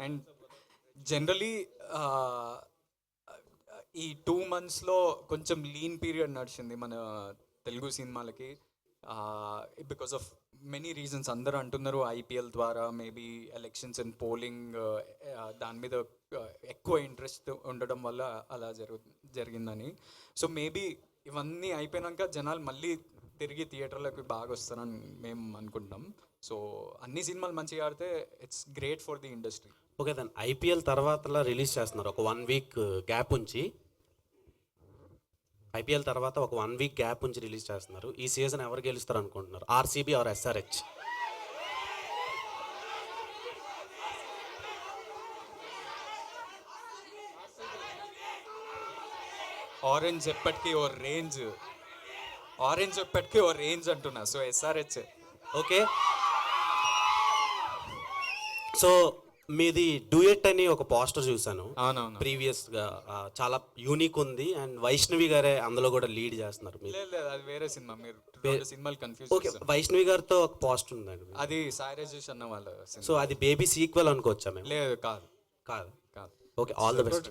And generally ఈ 2 monthsలో కొంచెం lean period నడిచింది మన తెలుగు సినిమాలకి, బికాస్ ఆఫ్ మెనీ రీజన్స్. అందరూ అంటున్నారు ఐపీఎల్ ద్వారా, మేబీ ఎలక్షన్స్ అండ్ పోలింగ్ దాని మీద ఎక్కువ ఇంట్రెస్ట్ ఉండడం వల్ల అలా జరిగిందని. సో మేబీ ఇవన్నీ అయిపోయాక జనాలు మళ్ళీ తిరిగి థియేటర్లకు బాగా వస్తారని మేము అనుకుంటున్నాం. సో అన్ని సినిమాలు మంచిగా ఆడితే it's great for the industry. Okay, దాన్ని ఐపీఎల్ తర్వాతలా రిలీజ్ చేస్తున్నారు ఒక 1 week గ్యాప్ ఉంచి. ఐపీఎల్ తర్వాత ఒక 1 week గ్యాప్ ఉంచి రిలీజ్ చేస్తున్నారు. ఈ సీజన్ ఎవరు గెలుస్తారు అనుకుంటున్నారు, ఆర్సీబీ ఆర్ ఎస్ఆర్హెచ్? ఆరెంజ్ ఎప్పటికీ ఓ రేంజ్ అంటున్నా. So SRH. ఓకే, సో మీది డూయెట్ అని ఒక పోస్టర్ చూసాను అవునవును. ప్రీవియస్గా, చాలా యూనిక్ ఉంది. అండ్ వైష్ణవి గారే అందులో కూడా లీడ్ చేస్తున్నారు. లేదు అది వేరే సినిమా, మీరు 2 సినిమాలు కన్ఫ్యూజ్. ఓకే, వైష్ణవి గారితో ఒక పోస్టర్ ఉందండి, అది సాయి రాజేష్ అన్న వాళ్ళ సినిమా. సో అది బేబీ సీక్వెల్ అనుకోవచ్చా మేము? లేదు, కాదు. కాదు. Okay, all the best.